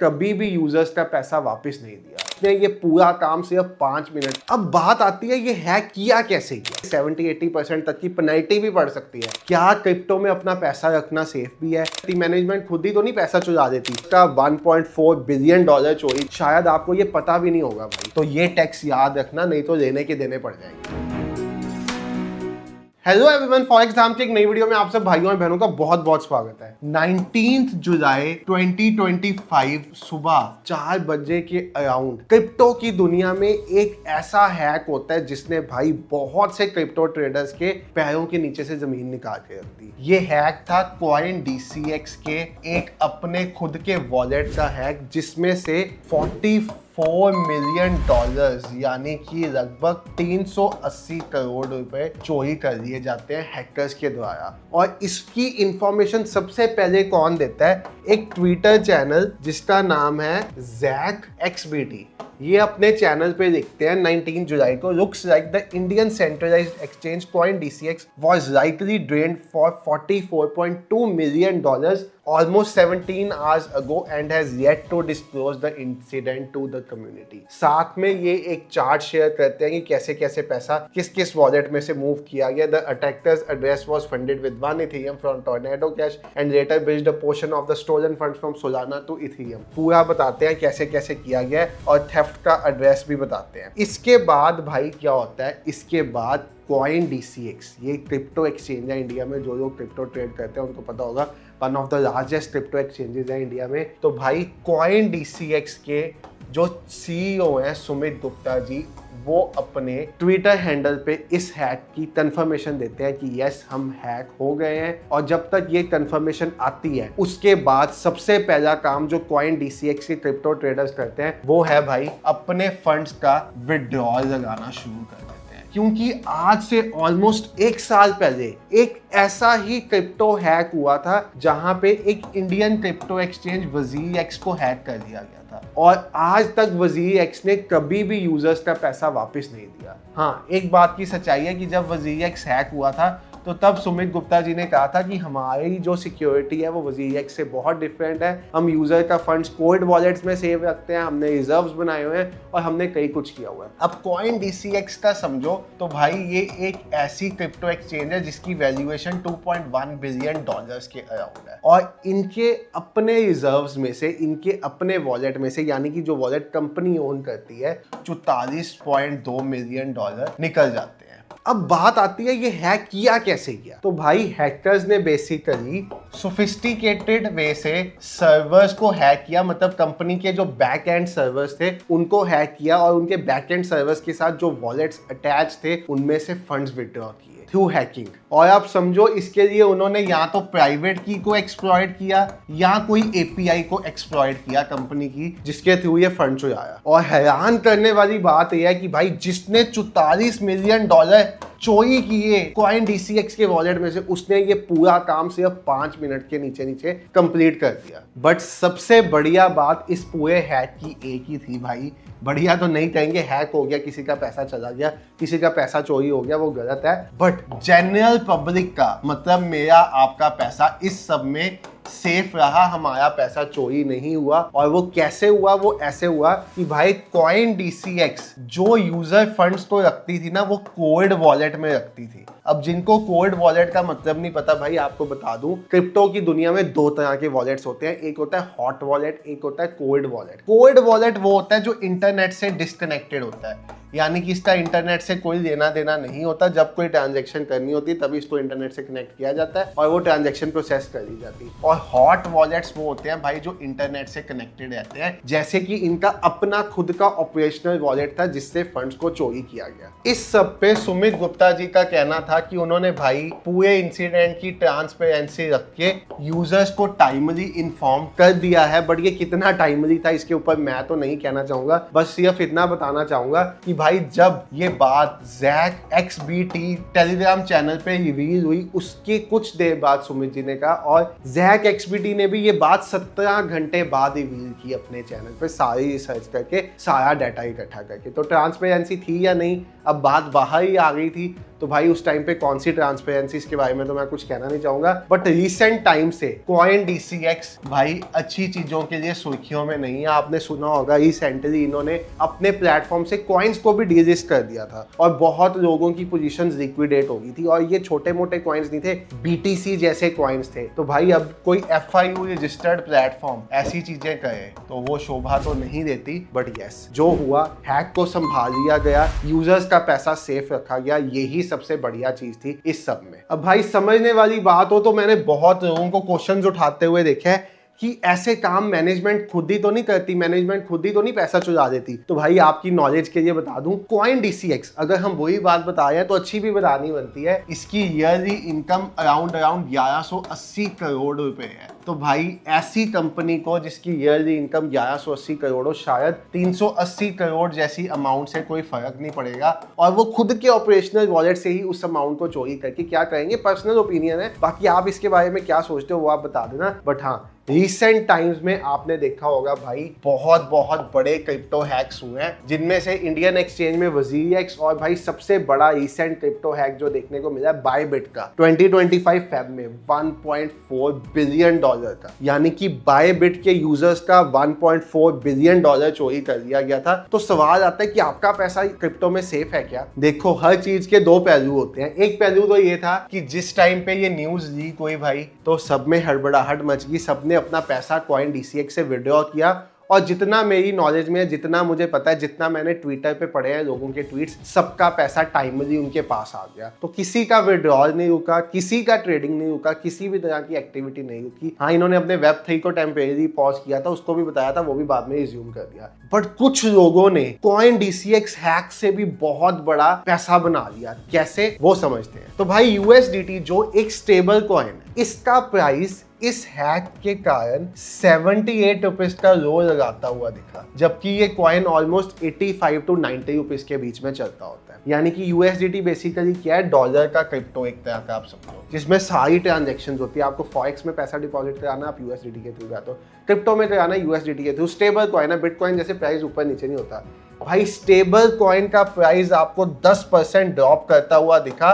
कभी भी यूजर्स का पैसा वापस नहीं दिया। इसने ये पूरा काम सिर्फ 5 मिनट। अब बात आती है ये हैक किया कैसे किया। 70-80% तक की पेनल्टी भी पड़ सकती है। क्या क्रिप्टो में अपना पैसा रखना सेफ भी है? मैनेजमेंट खुद ही तो नहीं पैसा चुरा देती। इसका $1.4 बिलियन चोरी, शायद आपको ये पता भी नहीं होगा भाई। तो ये टैक्स याद रखना, नहीं तो लेने के देने पड़ जाएंगे। हेलो एवरीवन, फॉरेक्स नाम की एक नई वीडियो में आप सब भाइयों और बहनों का बहुत बहुत स्वागत है। 19 जुलाई 2025 सुबह 4 बजे के अराउंड क्रिप्टो की दुनिया में एक ऐसा हैक होता है जिसने भाई बहुत से क्रिप्टो ट्रेडर्स के पैरों के नीचे से जमीन निकाल के रख दी। ये हैक था CoinDCX के एक अपने खुद के वॉलेट का हैक, जिसमें से $44 मिलियन यानी कि लगभग 380 करोड़ रुपए चोरी कर लिए जाते हैं हैकर्स के द्वारा। और इसकी इंफॉर्मेशन सबसे पहले कौन देता है? एक ट्विटर चैनल जिसका नाम है ZachXBT। ये अपने चैनल पे लिखते हैं 19 जुलाई को, looks like the Indian centralized exchange CoinDCX was likely drained for $44.2 million almost 17 hours ago and has yet to disclose the incident to the community। साथ में ये एक चार्ट शेयर करते हैं कि कैसे कैसे पैसा किस किस वॉलेट में से मूव किया गया। The attacker's address was funded with 1 Ethereum from Tornado Cash and later bridged a portion of the stolen funds from Solana to Ethereum। पूरा बताते हैं कैसे कैसे किया गया है और थेफ्ट का एड्रेस भी बताते हैं। इसके बाद भाई क्या होता है? इसके बाद CoinDCX, ये क्रिप्टो एक्सचेंज है इंडिया में। जो लोग क्रिप्टो ट्रेड करते हैं उनको पता होगा, one of the largest crypto exchanges है इंडिया में। तो भाई CoinDCX के जो CEO हैं सुमित गुप्ता जी, वो अपने ट्विटर हैंडल पे इस हैक की कंफर्मेशन देते हैं कि यस, हम हैक हो गए हैं। और जब तक ये कंफर्मेशन आती है उसके बाद सबसे पहला काम जो CoinDCX के क्रिप्टो ट्रेडर्स करते हैं वो है भाई अपने फंड्स का विड्रॉल लगाना शुरू कर देते हैं। क्योंकि आज से ऑलमोस्ट 1 साल पहले एक ऐसा ही क्रिप्टो हैक हुआ था जहां पे एक इंडियन क्रिप्टो एक्सचेंज WazirX को हैक कर दिया गया था और आज तक WazirX ने कभी भी यूजर्स का पैसा वापस नहीं दिया। हाँ, एक बात की सच्चाई है कि जब WazirX हैक हुआ था तो तब सुमित गुप्ता जी ने कहा था कि हमारी जो सिक्योरिटी है वो WazirX से बहुत डिफरेंट है। हम यूजर का फंड्स कोल्ड वॉलेट्स में सेव रखते हैं, हमने रिजर्व्स बनाए हुए हैं और हमने कई कुछ किया हुआ है। अब CoinDCX का समझो तो भाई ये एक ऐसी क्रिप्टो एक्सचेंज है जिसकी वैल्यूएशन $2.1 बिलियन के अराउंड है और इनके अपने रिजर्व्स में से, इनके अपने वॉलेट में से, यानी कि जो वॉलेट कंपनी ओन करती है, $44.2 मिलियन निकल जाते हैं। अब बात आती है ये हैक किया कैसे किया। तो भाई हैकर्स ने बेसिकली सोफिस्टिकेटेड वे से सर्वर्स को हैक किया, मतलब कंपनी के जो बैक एंड सर्वर्स थे उनको हैक किया और उनके बैक एंड सर्वर्स के साथ जो वॉलेट्स अटैच थे उनमें से फंड्स विड्रॉ किए थ्रू हैकिंग। और आप समझो इसके लिए उन्होंने या तो प्राइवेट की को एक्सप्लॉइट किया या कोई API को एक्सप्लॉइट किया कंपनी की, जिसके थ्रू ये फंड चुराया। और हैरान करने वाली बात यह है कि भाई जिसने $44 मिलियन चोरी किए CoinDCX के वॉलेट में से, उसने ये पूरा काम सिर्फ 5 मिनट के नीचे नीचे कंप्लीट कर दिया। बट सबसे बढ़िया बात इस पूरे हैक की एक ही थी भाई। बढ़िया तो नहीं कहेंगे, हैक हो गया, किसी का पैसा चला गया, किसी का पैसा चोरी हो गया, वो गलत है। बट जनरल पब्लिक का, मतलब मेरा आपका पैसा इस सब में सेफ रहा, हमारा पैसा चोरी नहीं हुआ। और वो कैसे हुआ? वो ऐसे हुआ कि भाई CoinDCX जो यूजर फंड्स को रखती थी ना, वो कोल्ड वॉलेट में रखती थी। अब जिनको कोल्ड वॉलेट का मतलब नहीं पता भाई, आपको बता दूं, क्रिप्टो की दुनिया में 2 तरह के वॉलेट्स होते हैं। एक होता है हॉट वॉलेट, एक होता है कोल्ड वॉलेट। कोल्ड वॉलेट वो होता है जो इंटरनेट से डिस्कनेक्टेड होता है, यानी कि इसका इंटरनेट से कोई लेना देना नहीं होता। जब कोई ट्रांजैक्शन करनी होती है तभी इसको इंटरनेट से कनेक्ट किया जाता है और वो ट्रांजैक्शन प्रोसेस कर दी जाती है। और हॉट वॉलेट्स वो होते हैं भाई जो इंटरनेट से कनेक्टेड रहते हैं, जैसे कि इनका अपना खुद का ऑपरेशनल वॉलेट था जिससे फंड्स को चोरी किया गया। इस सब पे सुमित गुप्ता जी का कहना था कि उन्होंने भाई पूरे इंसिडेंट की ट्रांसपेरेंसी रख के यूजर्स को टाइमली इन्फॉर्म कर दिया है। बट ये कितना टाइमली था इसके ऊपर मैं तो नहीं कहना चाहूंगा, बस सिर्फ इतना बताना चाहूंगा कि भाई जब ये बात ZachXBT टेलीग्राम चैनल पे रिवील हुई उसके कुछ देर बाद सुमित जी ने कहा, और ZachXBT ने भी ये बात 17 घंटे बाद रिवील की अपने चैनल पे, सारी रिसर्च करके, सारा डाटा इकट्ठा करके। तो ट्रांसपेरेंसी थी या नहीं, अब बात बाहर ही आ गई थी। तो भाई उस टाइम पे कौन सी ट्रांसपेरेंसी, इसके बारे में तो मैं कुछ कहना नहीं चाहूंगा, बट रिसेंट टाइम से CoinDCX भाई अच्छी चीजों के लिए सुर्खियों में नहीं है। आपने सुना होगा रिसेंटली इन्होंने अपने प्लेटफॉर्म से कॉइन्स को भी डीलिस्ट कर दिया था और बहुत लोगों की पोजीशंस लिक्विडेट हो गई थी, और ये छोटे मोटे कॉइन्स नहीं थे, BTC जैसे कॉइन्स थे। तो भाई अब कोई FIU रजिस्टर्ड प्लेटफॉर्म ऐसी चीजें करे तो वो शोभा तो नहीं देती, बट यस जो हुआ, हैक को संभाल लिया गया, यूजर्स का पैसा सेफ रखा गया, यही सबसे बढ़िया चीज थी इस सब में। अब भाई समझने वाली बात हो तो मैंने बहुत लोगों को क्वेश्चंस उठाते हुए देखा है कि ऐसे काम मैनेजमेंट खुद ही तो नहीं करती, मैनेजमेंट खुद ही तो नहीं पैसा चुरा देती। तो भाई आपकी नॉलेज के लिए बता दूं, CoinDCX अगर हम वही बात बता रहे हैं तो अच्छी भी बतानी बनती है। इसकी ईयरली इनकम अराउंड 1180 करोड़ रुपए है। तो भाई ऐसी कंपनी को जिसकी ईयरली इनकम 1180 करोड़ हो, शायद 380 करोड़ जैसी अमाउंट से कोई फर्क नहीं पड़ेगा, और वो खुद के ऑपरेशनल वॉलेट से ही उस अमाउंट को चोरी करके क्या करेंगे, पर्सनल ओपिनियन है। बाकी आप इसके बारे में क्या सोचते हो वो आप बता देना। बट हाँ, रिसेंट टाइम्स में आपने देखा होगा भाई बहुत बहुत बड़े क्रिप्टो हैक्स हुए हैं, जिनमें से इंडियन एक्सचेंज में WazirX, और भाई सबसे बड़ा रिसेंट क्रिप्टो हैक जो देखने को मिला है बायबिट का 2025 फेब में 1.4 बिलियन डॉलर का, यानी कि बायबिट के यूजर्स का 1.4 बिलियन डॉलर चोरी कर लिया गया था। तो सवाल आता है कि आपका पैसा क्रिप्टो में सेफ है क्या? देखो, हर चीज के दो पहलू होते हैं। एक पहलू तो ये था कि जिस टाइम पे ये न्यूज लीक हुई भाई, तो सब में हड़बड़ाहट मच गई, सबने अपना पैसा CoinDCX से विड्रॉ किया, और जितना मेरी नॉलेज में है, जितना मुझे पता है, जितना मैंने ट्विटर पे पढ़े हैं लोगों के ट्वीट्स, सबका पैसा टाइमली उनके पास आ गया। तो किसी का विड्रॉल नहीं रुका, किसी का ट्रेडिंग नहीं रुका, किसी भी तरह की एक्टिविटी नहीं रुकी। हाँ, इन्होंने अपने Web3 को टेम्परेरी पॉज किया था, उसको भी बताया था, वो भी बाद में रिज्यूम कर दिया। बट कुछ लोगों ने CoinDCX हैक से भी बहुत बड़ा पैसा बना लिया। कैसे, वो समझते हैं। तो भाई USDT जो एक स्टेबल कॉइन है, इसका प्राइस इस हैक के कारण 78 रुपीज का लो लगाता हुआ दिखा, जबकि ये कॉइन ऑलमोस्ट 85 to 90 रुपीज के बीच में चलता होता है। यानी कि USDT बेसिकली क्या है, डॉलर का क्रिप्टो एक तरह का आप समझो, जिसमें सारी ट्रांजैक्शंस होती है। आपको फॉरेक्स में पैसा डिपॉजिट कराना, आप USDT के थ्रू जाते हो, क्रिप्टो में कराना USDT के थ्रू। स्टेबल कॉइन है, बिटकॉइन जैसे प्राइस ऊपर नीचे नहीं होता भाई। स्टेबल कॉइन का प्राइस आपको 10% ड्रॉप करता हुआ दिखा।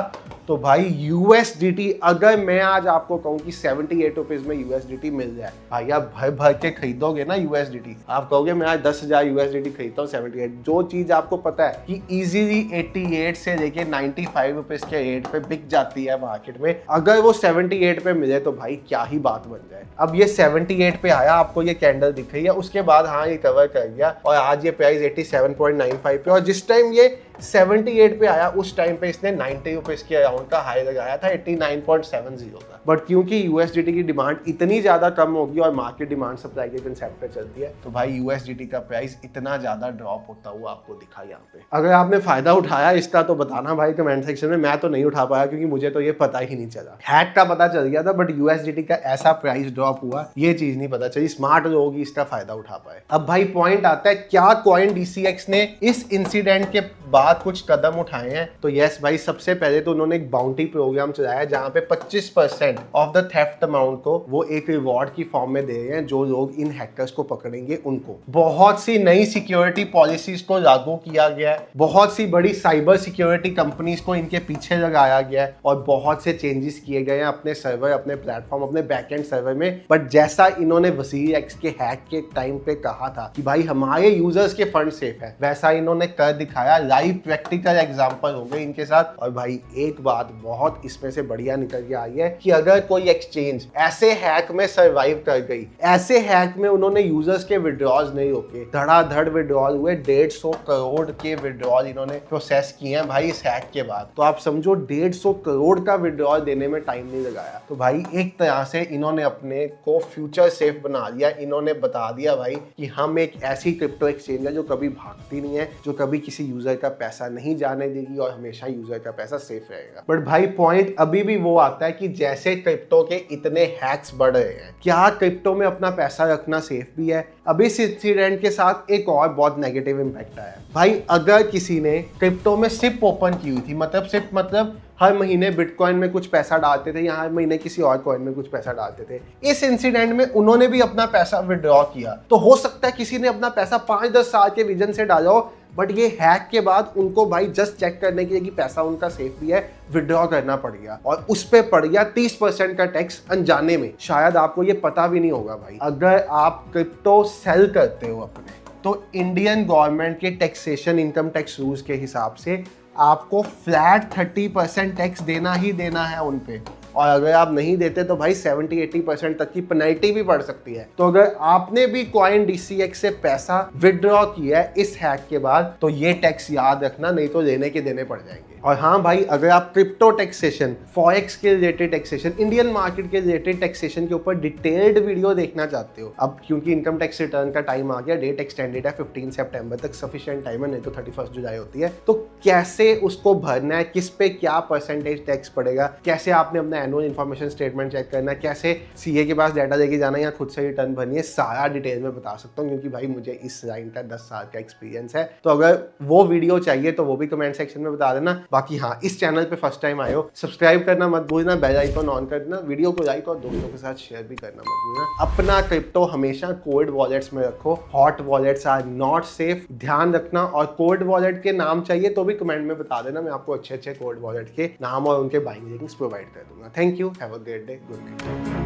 तो भाई USDT, अगर मैं आज आपको कहूं कि 78 रुपीज में USDT मिल जाए, भाई आप भर भर के खरीदोगे ना USDT। आप कहोगे मैं आज 10,000 USDT खरीदता हूँ 78। जो चीज आपको पता है कि इजीली 88 से लेके 95 रुपीज के रेट पे बिक जाती है मार्केट में, अगर वो 78 पे मिले तो भाई क्या ही बात बन जाए। अब ये 78 पे आया, आपको ये कैंडल दिख रही है, उसके बाद हाँ ये कवर कर गया, और आज ये प्राइस 87.95 पे, और जिस टाइम ये 78 पे आया उस टाइम पे इसने 90 रुपीज के अराउंड का हाई लगाया था, 89.70 का। बट क्योंकि USDT की डिमांड इतनी ज्यादा कम होगी और मार्केट डिमांड सप्लाई के कंसेप्ट पे चलती है, तो भाई USDT का प्राइस इतना ज्यादा ड्रॉप होता हुआ आपको दिखा यहाँ पे। अगर आपने फायदा उठाया इसका तो बताना भाई कमेंट सेक्शन में। मैं तो नहीं उठा पाया क्योंकि मुझे तो ये पता ही नहीं चला। हैक का पता चल गया था, बट USDT का ऐसा प्राइस ड्रॉप हुआ ये चीज नहीं पता चली। स्मार्ट लोग इसका फायदा उठा पाए। अब भाई पॉइंट आता है, क्या CoinDCX ने इस इंसिडेंट के बाद कुछ कदम उठाए हैं? तो यस भाई, सबसे पहले तो उन्होंने एक बाउंटी प्रोग्राम चलाया जहां पे 25% ऑफ द थेफ्ट अमाउंट को वो एक रिवॉर्ड की फॉर्म में दे रहे हैं, जो लोग इन हैकर्स को पकड़ेंगे उनको। बहुत सी नई सिक्योरिटी पॉलिसीज को लागू किया गया है, बहुत सी बड़ी साइबर सिक्योरिटी कंपनीज को इनके पीछे लगाया गया है, और बहुत से चेंजेस किए गए हैं अपने सर्वर, अपने प्लेटफॉर्म, अपने बैकएंड सर्वर में। बट जैसा इन्होंने WazirX के हैक के टाइम पे कहा था कि भाई हमारे यूजर्स के फंड सेफ है, वैसा इन्होंने कर दिखाया। लाइव प्रैक्टिकल एग्जांपल हो गए इनके साथ। और भाई एक बात बहुत इसमें से बढ़िया निकल के आई है कि अगर कोई एक्सचेंज ऐसे हैक में सरवाइव कर गई, ऐसे हैक में उन्होंने यूजर्स के विड्रॉल्स नहीं रोके, धड़ाधड़ विड्रॉल हुए, 150 करोड़ के विड्रॉल इन्होंने प्रोसेस किए हैं भाई इस हैक के बाद। तो आप समझो 150 करोड़ का विड्रॉल देने में टाइम नहीं लगाया। तो भाई एक तरह से इन्होंने अपने को फ्यूचर सेफ बना दिया। इन्होंने बता दिया भाई कि हम एक ऐसी क्रिप्टो एक्सचेंज है जो कभी भागती नहीं है, जो कभी किसी यूजर का पैसा नहीं जाने देगी, और हमेशा यूजर का पैसा सेफ रहेगा। बट भाई पॉइंट अभी भी वो आता है कि जैसे क्रिप्टो के इतने हैक्स बढ़ रहे हैं, क्या क्रिप्टो में अपना पैसा रखना सेफ भी है? अब इस इंसिडेंट के साथ एक और बहुत नेगेटिव इंपैक्ट आया भाई। अगर किसी ने क्रिप्टो में सिप ओपन की हुई थी, मतलब सिप मतलब हर महीने बिटकॉइन में कुछ पैसा डालते थे या हर महीने किसी और कॉइन में कुछ पैसा डालते थे, इस इंसिडेंट में उन्होंने भी अपना पैसा विड्रॉ किया। तो हो सकता है किसी ने अपना पैसा 5-10 साल के विजन से डाला हो, बट ये हैक के बाद उनको भाई जस्ट चेक करने के लिए कि पैसा उनका सेफ भी है, विड्रॉ करना पड़ गया और उस पे पड़ गया 30% का टैक्स अनजाने में। शायद आपको ये पता भी नहीं होगा भाई। अगर आप क्रिप्टो सेल करते हो अपने, तो इंडियन गवर्नमेंट के टैक्सेशन इनकम टैक्स रूल्स के हिसाब से आपको फ्लैट 30% टैक्स देना ही देना है उन पे, और अगर आप नहीं देते तो भाई 70-80% तक की पेनल्टी भी पड़ सकती है। तो अगर आपने भी कॉइन DCX से पैसा विड्रॉ किया है इस हैक के बाद, तो ये टैक्स याद रखना, नहीं तो लेने के देने पड़ जाएंगे। और हाँ भाई, अगर आप क्रिप्टो टैक्सेशन, फॉरेक्स के रिलेटेड टैक्सेशन, इंडियन मार्केट के रिलेटेड टैक्सेशन के ऊपर डिटेल्ड वीडियो देखना चाहते हो, अब क्योंकि इनकम टैक्स रिटर्न का टाइम आ गया, डेट एक्सटेंडेड है 15 सितंबर तक, सफिशिएंट टाइम है, नहीं तो 31 जुलाई होती है। तो कैसे उसको भरना है, किस पे क्या परसेंटेज टैक्स पड़ेगा, कैसे आपने अपना एनुअल इन्फॉर्मेशन स्टेटमेंट चेक करना है, कैसे सीए के पास डाटा लेके जाना है या खुद से रिटर्न भरनी है, सारा डिटेल में बता सकता हूँ, क्योंकि भाई मुझे इस लाइन का 10 साल का एक्सपीरियंस है। तो अगर वो वीडियो चाहिए तो वो भी कमेंट सेक्शन में बता देना। बाकी हाँ, इस चैनल पे फर्स्ट टाइम आए हो, सब्सक्राइब करना मत भूलना, बेल आइकन ऑन कर देना, वीडियो को लाइक और दोस्तों के साथ शेयर भी करना मत भूलना। अपना क्रिप्टो हमेशा कोल्ड वॉलेट्स में रखो, hot wallets are not safe, ध्यान रखना। और कोल्ड वॉलेट के नाम चाहिए तो भी कमेंट में बता देना, मैं आपको अच्छे अच्छे कोल्ड वॉलेट के नाम और उनके बाइंग लिंक्स प्रोवाइड कर दूंगा। Thank you, have a great day, good night.